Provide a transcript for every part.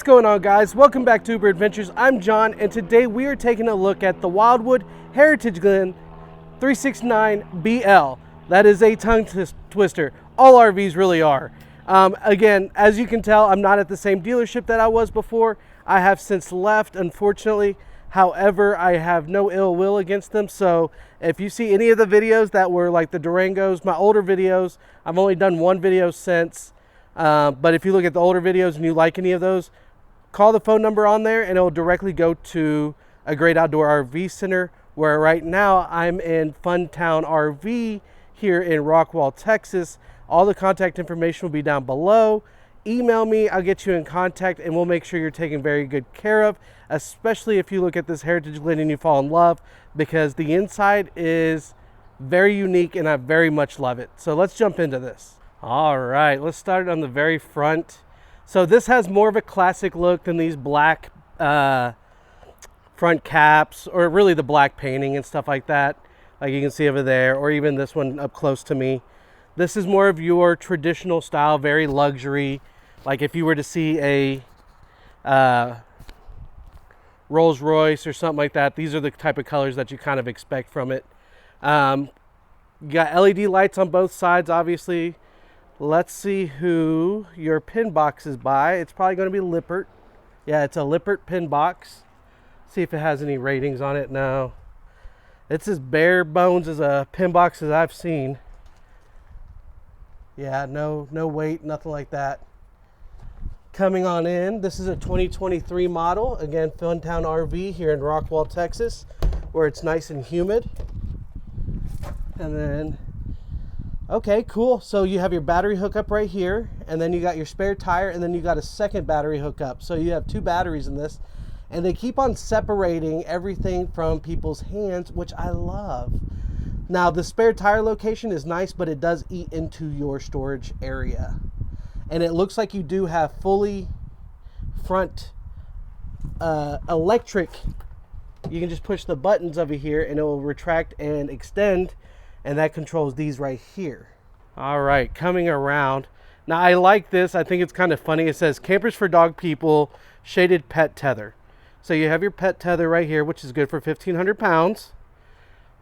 going on, guys? Welcome back to Uber Adventures. I'm John, and today we are taking a look at the Wildwood Heritage Glen 369BL. That is a tongue twister. All RVs really are. Again, as you can tell, I'm not at the same dealership that I was before. I have since left, unfortunately. However, I have no ill will against them. So if you see any of the videos that were like the Durangos, my older videos, I've only done one video since. But if you look at the older videos and you like any of those, call the phone number on there and it will directly go to a Great Outdoor RV Center, where right now I'm in Funtown RV here in Rockwall, Texas. All the contact information will be down below. Email me, I'll get you in contact, and we'll make sure you're taken very good care of, especially if you look at this Heritage Glen and you fall in love, because the inside is very unique and I very much love it. So let's jump into this. All right, let's start on the very front. So this has more of a classic look than these black front caps, or really the black painting and stuff like that, like you can see over there, or even this one up close to me. This is more of your traditional style, very luxury. Like if you were to see a Rolls Royce or something like that, these are the type of colors that you kind of expect from it. You got LED lights on both sides, obviously. Let's see who your pin box is by. It's probably going to be Lippert. Yeah, it's a Lippert pin box. See if it has any ratings on it. No. It's as bare bones as a pin box as I've seen. Yeah, no weight, nothing like that. Coming on in, this is a 2023 model. Again, Funtown RV here in Rockwall, Texas, where it's nice and humid. And then, okay, cool. So you have your battery hookup right here, and then you got your spare tire, and then you got a second battery hookup. So you have two batteries in this, and they keep on separating everything from people's hands, which I love. Now, the spare tire location is nice, but it does eat into your storage area. And it looks like you do have fully front electric. You can just push the buttons over here and it will retract and extend, and that controls these right here. All right, coming around. Now, I like this. I think it's kind of funny. It says campers for dog people, shaded pet tether. So you have your pet tether right here, which is good for 1,500 pounds.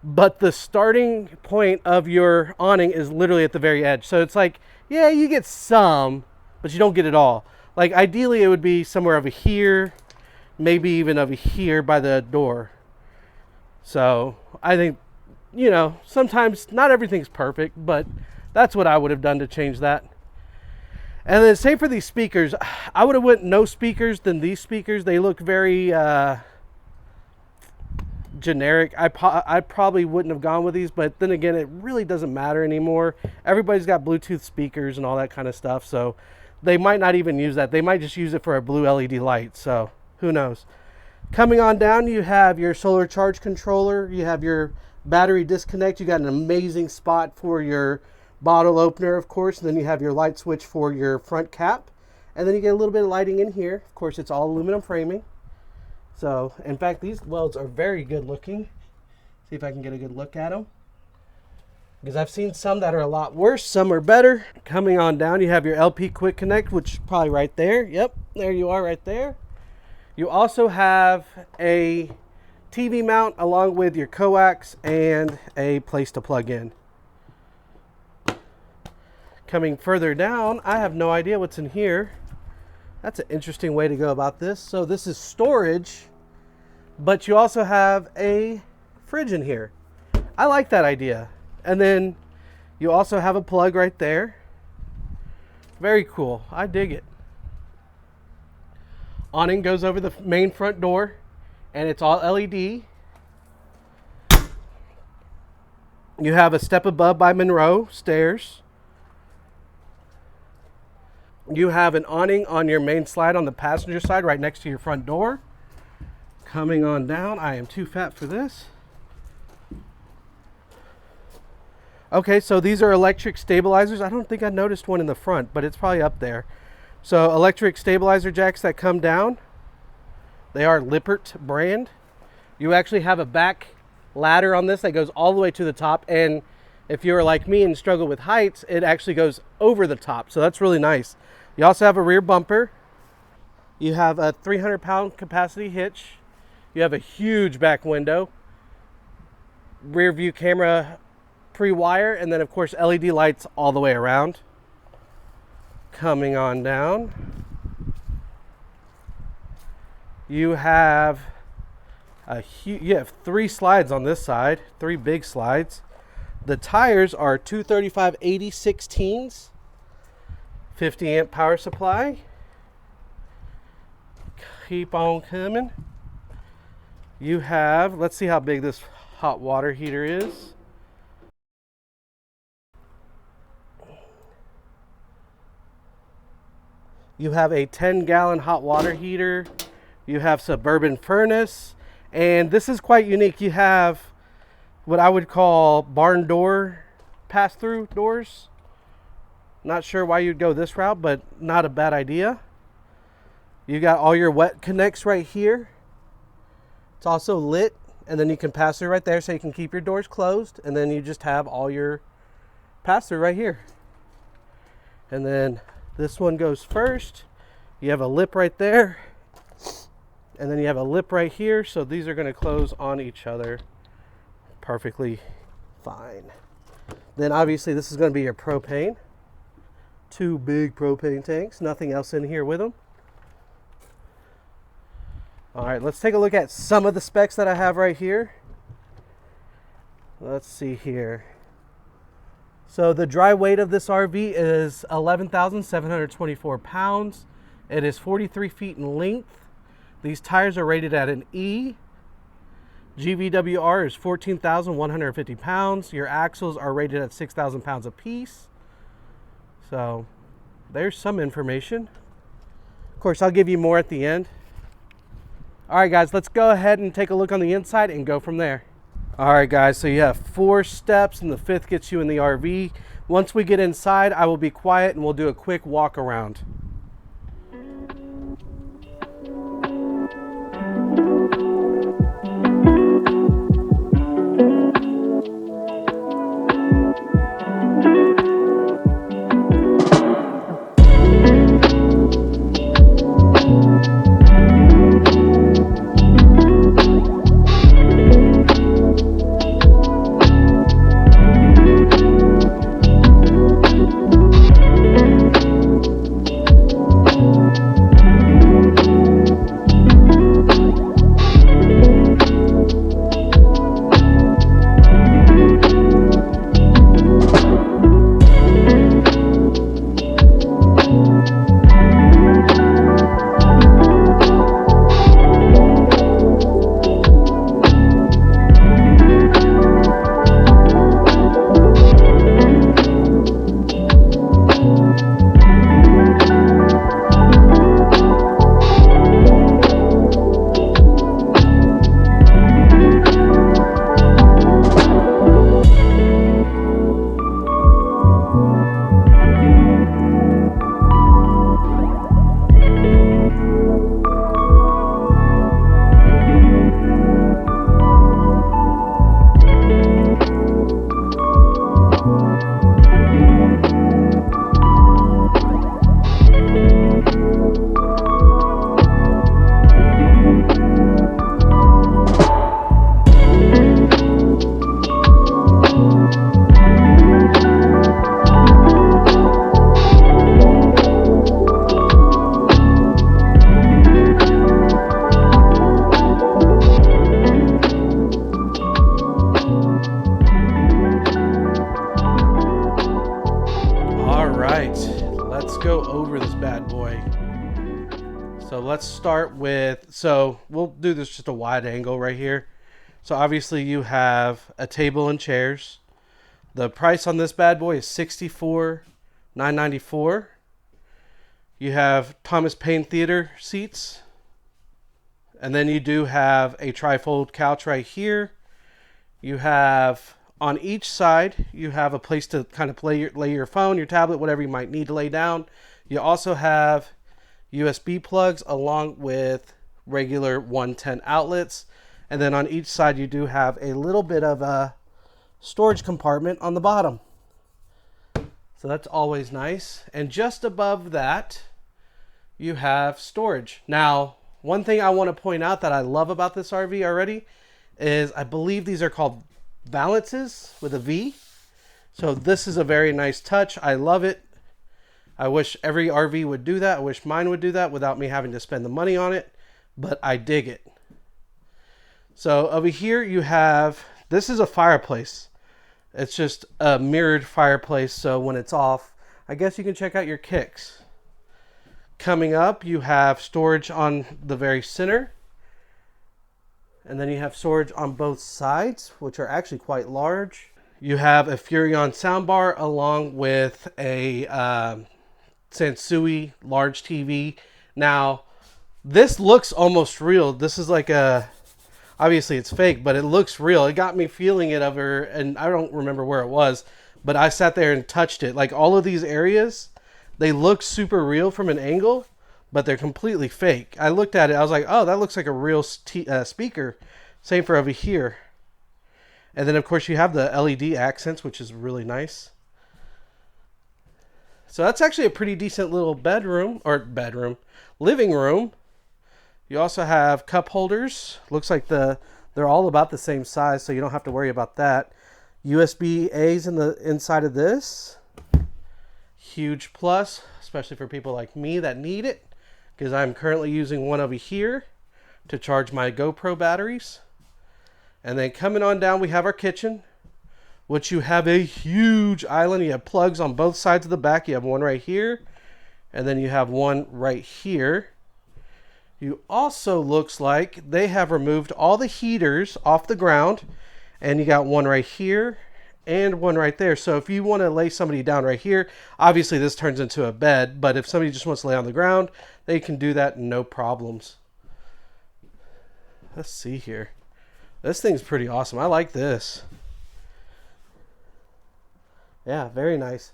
But the starting point of your awning is literally at the very edge. So it's like, yeah, you get some, but you don't get it all. Like ideally it would be somewhere over here, maybe even over here by the door. So I think, you know, sometimes not everything's perfect, but that's what I would have done to change that. And then same for these speakers. I would have went no speakers than these speakers. They look very generic. I probably wouldn't have gone with these, but then again, it really doesn't matter anymore. Everybody's got Bluetooth speakers and all that kind of stuff, so they might not even use that. They might just use it for a blue LED light, so who knows. Coming on down, you have your solar charge controller, you have your battery disconnect, you got an amazing spot for your bottle opener, of course, and then you have your light switch for your front cap, and then you get a little bit of lighting in here. Of course, it's all aluminum framing. So, in fact, these welds are very good looking. See if I can get a good look at them, because I've seen some that are a lot worse, some are better. Coming on down, you have your LP Quick Connect, which is probably right there. Yep, there you are right there. You also have a TV mount along with your coax and a place to plug in. Coming further down, I have no idea what's in here. That's an interesting way to go about this. So this is storage, but you also have a fridge in here. I like that idea. And then you also have a plug right there. Very cool. I dig it. Awning goes over the main front door, and it's all LED. You have a step above by Monroe stairs. You have an awning on your main slide on the passenger side right next to your front door. Coming on down, I am too fat for this. Okay, so these are electric stabilizers. I don't think I noticed one in the front, but it's probably up there. So electric stabilizer jacks that come down. They are Lippert brand. You actually have a back ladder on this that goes all the way to the top, and if you're like me and struggle with heights, it actually goes over the top, so that's really nice. You also have a rear bumper. You have a 300-pound capacity hitch. You have a huge back window, rear view camera pre-wire, and then of course LED lights all the way around. Coming on down, you have you have 3 slides on this side, 3 big slides. The tires are 235/80/16s, 50 amp power supply. Keep on coming. You have, let's see how big this hot water heater is. You have a 10-gallon hot water heater. You have suburban furnace, and this is quite unique. You have what I would call barn door pass-through doors. Not sure why you'd go this route, but not a bad idea. You got all your wet connects right here. It's also lit, and then you can pass through right there, so you can keep your doors closed, and then you just have all your pass through right here. And then this one goes first. You have a lip right there, and then you have a lip right here, so these are going to close on each other perfectly fine. Then obviously this is going to be your propane. 2 big propane tanks, nothing else in here with them. All right, let's take a look at some of the specs that I have right here. Let's see here. So the dry weight of this RV is 11,724 pounds. It is 43 feet in length. These tires are rated at an E. GVWR is 14,150 pounds. Your axles are rated at 6,000 pounds apiece. So there's some information. Of course, I'll give you more at the end. All right, guys, let's go ahead and take a look on the inside and go from there. All right, guys, so you have 4 steps, and the 5th gets you in the RV. Once we get inside, I will be quiet and we'll do a quick walk around. So let's start with, so we'll do this just a wide angle right here. So obviously you have a table and chairs. The price on this bad boy is $64,994. You have Thomas Paine Theater seats. And then you do have a trifold couch right here. You have, on each side, you have a place to kind of lay your phone, your tablet, whatever you might need to lay down. You also have USB plugs along with regular 110 outlets. And then on each side, you do have a little bit of a storage compartment on the bottom. So that's always nice. And just above that, you have storage. Now, one thing I want to point out that I love about this RV already is I believe these are called valances with a V. So this is a very nice touch. I love it. I wish every RV would do that. I wish mine would do that without me having to spend the money on it, but I dig it. So over here you have, this is a fireplace. It's just a mirrored fireplace, so when it's off, I guess you can check out your kicks. Coming up, you have storage on the very center. And then you have storage on both sides, which are actually quite large. You have a Furrion soundbar along with a Sansui large TV. Now, this looks almost real. This is like a, obviously it's fake, but it looks real. It got me feeling it over, and I don't remember where it was, but I sat there and touched it. Like all of these areas, they look super real from an angle, but they're completely fake. I looked at it, I was like, oh, that looks like a real speaker. Same for over here. And then of course you have the LED accents, which is really nice. So that's actually a pretty decent little living room. You also have cup holders. Looks like they're all about the same size, so you don't have to worry about that. USB-A's in the inside of this. Huge plus, especially for people like me that need it, because I'm currently using one over here to charge my GoPro batteries. And then coming on down, we have our kitchen, which you have a huge island. You have plugs on both sides of the back. You have one right here, and then you have one right here. You also, looks like they have removed all the heaters off the ground, and you got one right here and one right there. So if you want to lay somebody down right here, obviously this turns into a bed, but if somebody just wants to lay on the ground, they can do that, no problems. Let's see here. This thing's pretty awesome. I like this. Yeah, very nice.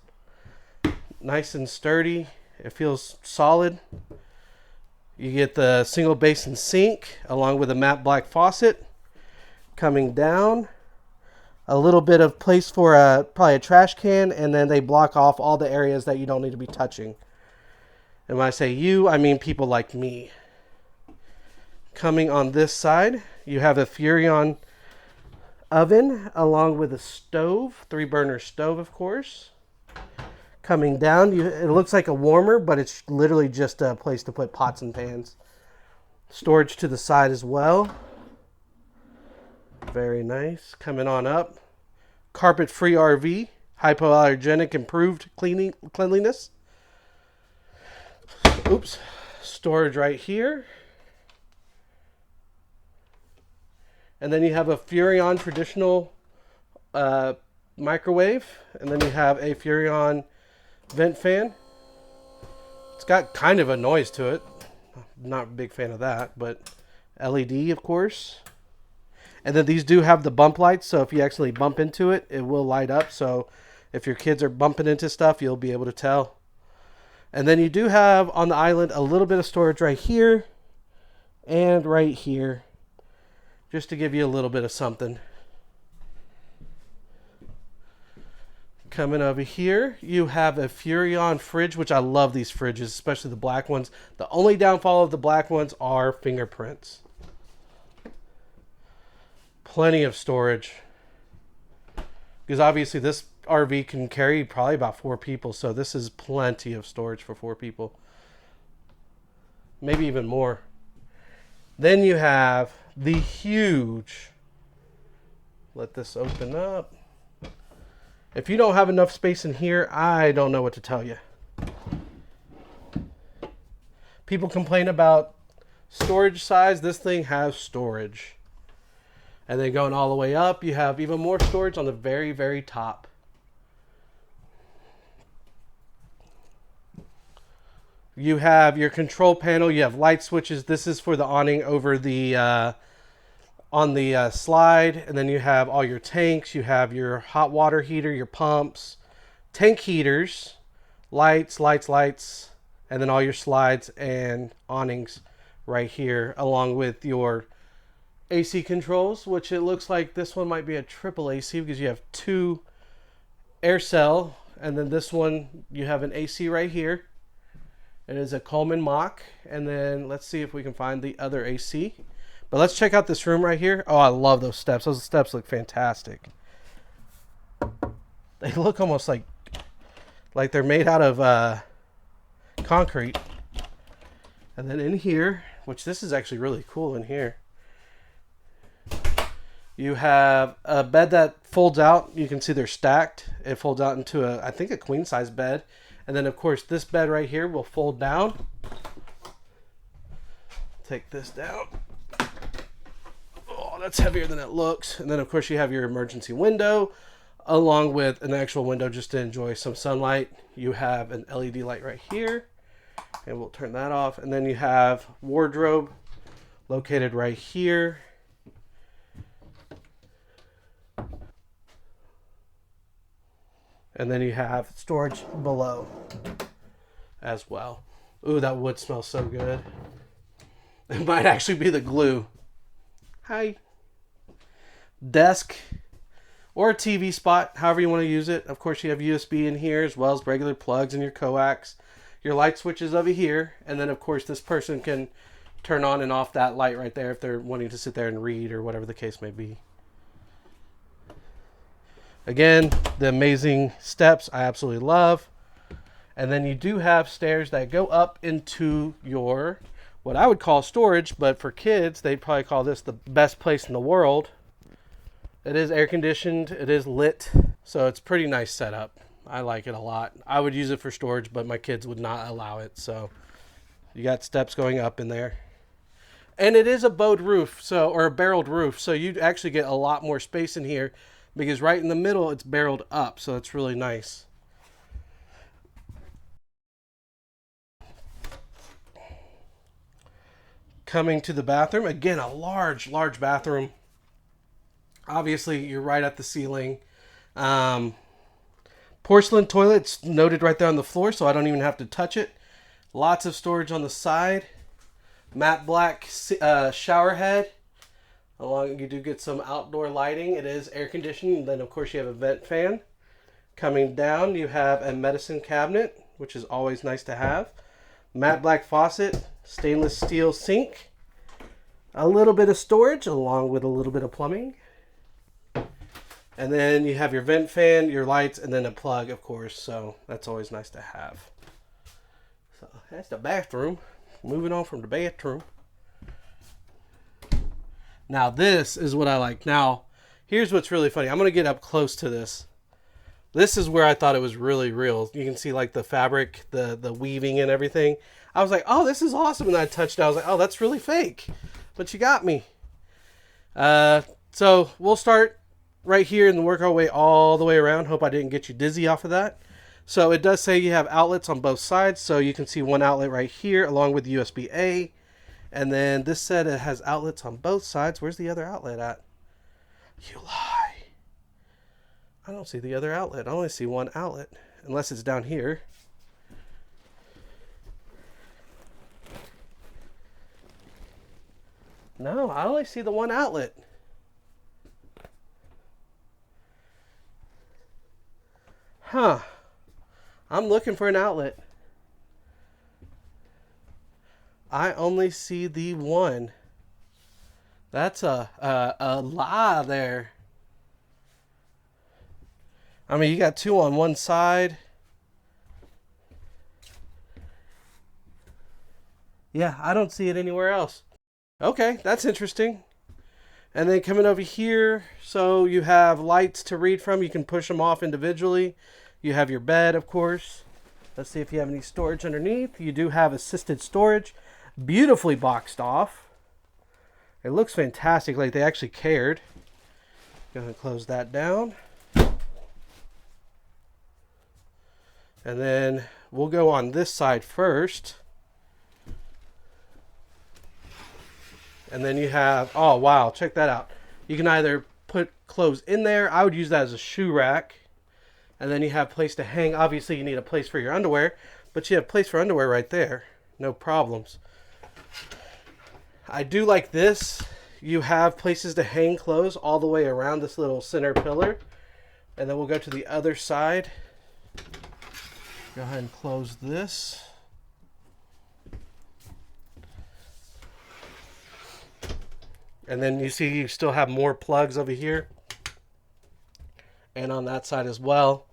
Nice and sturdy. It feels solid. You get the single basin sink along with a matte black faucet. Coming down, a little bit of place for probably a trash can, and then they block off all the areas that you don't need to be touching. And when I say you, I mean people like me. Coming on this side, you have a Furrion oven along with a stove, 3-burner stove, of course. Coming down, it looks like a warmer, but it's literally just a place to put pots and pans. Storage to the side as well. Very nice. Coming on up, carpet-free RV, hypoallergenic, improved cleanliness. Oops. Storage right here. And then you have a Furrion traditional microwave. And then you have a Furrion vent fan. It's got kind of a noise to it. Not a big fan of that, but LED, of course. And then these do have the bump lights, so if you actually bump into it, it will light up. So if your kids are bumping into stuff, you'll be able to tell. And then you do have on the island a little bit of storage right here and right here, just to give you a little bit of something. Coming over here, you have a Furrion fridge, which I love these fridges, especially the black ones. The only downfall of the black ones are fingerprints. Plenty of storage. Because obviously this RV can carry probably about 4 people, so this is plenty of storage for 4 people. Maybe even more. Then you have the huge, let this open up. If you don't have enough space in here, I don't know what to tell you. People complain about storage size. This thing has storage. And then going all the way up, you have even more storage on the very, very top. You have your control panel. You have light switches. This is for the awning over the on the slide. And then you have all your tanks. You have your hot water heater, your pumps, tank heaters, lights, and then all your slides and awnings right here, along with your AC controls, which it looks like this one might be a triple AC because you have 2 air cell, and then this one you have an AC right here. It is a Coleman Mach. And then let's see if we can find the other AC. But let's check out this room right here. Oh, I love those steps. Those steps look fantastic. They look almost like they're made out of concrete. And then in here, which this is actually really cool in here, you have a bed that folds out. You can see they're stacked. It folds out into I think a queen size bed. And then of course this bed right here will fold down. Take this down. Oh, that's heavier than it looks. And then of course you have your emergency window along with an actual window just to enjoy some sunlight. You have an LED light right here. And we'll turn that off. And then you have wardrobe located right here. And then you have storage below as well. Ooh, that wood smells so good. It might actually be the glue. Hi. Desk or a TV spot, however you want to use it. Of course, you have USB in here as well as regular plugs and your coax. Your light switches over here. And then, of course, this person can turn on and off that light right there if they're wanting to sit there and read or whatever the case may be. Again, the amazing steps I absolutely love. And then you do have stairs that go up into your, what I would call storage, but for kids, they'd probably call this the best place in the world. It is air conditioned, it is lit, so it's pretty nice setup. I like it a lot. I would use it for storage, but my kids would not allow it, so you got steps going up in there. And it is a bowed roof, or a barreled roof, so you actually get a lot more space in here because right in the middle it's barreled up, so it's really nice. Coming to the bathroom, again, a large bathroom. Obviously, you're right at the ceiling. Porcelain toilet's noted right there on the floor, so I don't even have to touch it. Lots of storage on the side. Matte black shower head. Along, you do get some outdoor lighting. It is air conditioned. And then, of course, you have a vent fan. Coming down, you have a medicine cabinet, which is always nice to have. Matte black faucet, stainless steel sink. A little bit of storage, along with a little bit of plumbing. And then you have your vent fan, your lights, and then a plug, of course. So that's always nice to have. So that's the bathroom. Moving on from the bathroom. Now this is what I like. Now, here's what's really funny. I'm going to get up close to this. This is where I thought it was really real. You can see like the fabric, the weaving and everything. I was like, oh, this is awesome. And I touched it. I was like, oh, that's really fake. But you got me. So we'll start right here and work our way all the way around. Hope I didn't get you dizzy off of that. So it does say you have outlets on both sides. So you can see one outlet right here along with USB-A. And then this said it has outlets on both sides. Where's the other outlet at? You lie. I don't see the other outlet. I only see one outlet. Unless it's down here. No, I only see the one outlet. Huh. I'm looking for an outlet. I only see the one. That's a lie there. I mean, you got two on one side. Yeah, I don't see it anywhere else. Okay, that's interesting. And then coming over here, so you have lights to read from. You can push them off individually. You have your bed, of course. Let's see if you have any storage underneath. You do have assisted storage. Beautifully boxed off. It looks fantastic, like they actually cared. Go ahead and close that down. And then we'll go on this side first. And then you have, oh wow, check that out. You can either put clothes in there. I would use that as a shoe rack. And then you have a place to hang. Obviously you need a place for your underwear, but you have a place for underwear right there. No problems. I do like this. You have places to hang clothes all the way around this little center pillar. And then we'll go to the other side. Go ahead and close this. And then you see you still have more plugs over here and on that side as well.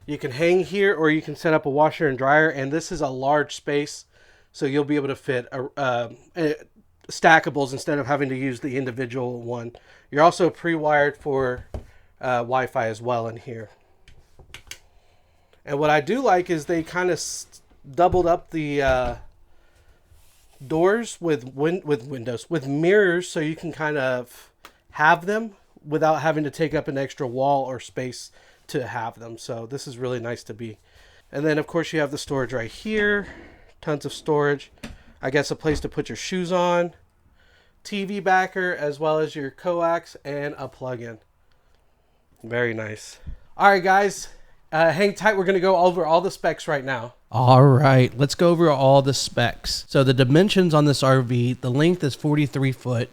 You can hang here or you can set up a washer and dryer, and this is a large space, so you'll be able to fit stackables instead of having to use the individual one. You're also pre-wired for Wi-Fi as well in here. And what I do like is they kind of doubled up the doors with windows, with mirrors, so you can kind of have them without having to take up an extra wall or space to have them. So this is really nice to be. And then of course you have the storage right here. Tons of storage. I guess a place to put your shoes on. TV backer, as well as your coax and a plug-in. Very nice. All right, guys. Hang tight. We're going to go over all the specs right now. All right, let's go over all the specs. So the dimensions on this RV, the length is 43 foot,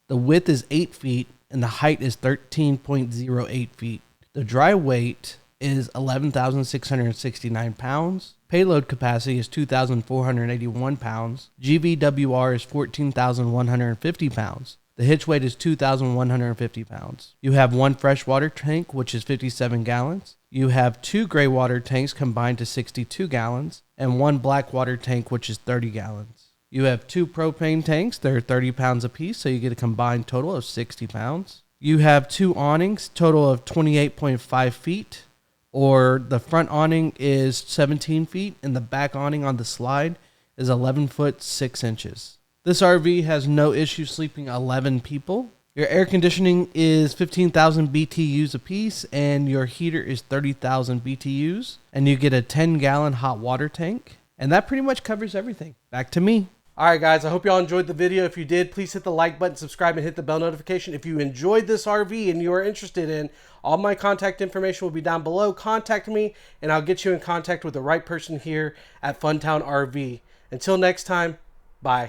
the width is 8 feet, and the height is 13.08 feet. The dry weight is 11,669 pounds. Payload capacity is 2,481 pounds. GVWR is 14,150 pounds. The hitch weight is 2,150 pounds. You have one freshwater tank, which is 57 gallons. You have two gray water tanks combined to 62 gallons, and one black water tank, which is 30 gallons. You have two propane tanks. They're 30 pounds apiece, so you get a combined total of 60 pounds. You have two awnings, total of 28.5 feet, or the front awning is 17 feet, and the back awning on the slide is 11 foot 6 inches. This RV has no issue sleeping 11 people. Your air conditioning is 15,000 BTUs apiece, and your heater is 30,000 BTUs, and you get a 10-gallon hot water tank, and that pretty much covers everything. Back to me. All right, guys, I hope you all enjoyed the video. If you did, please hit the like button, subscribe, and hit the bell notification. If you enjoyed this RV and you are interested in, all my contact information will be down below. Contact me, and I'll get you in contact with the right person here at Funtown RV. Until next time, bye.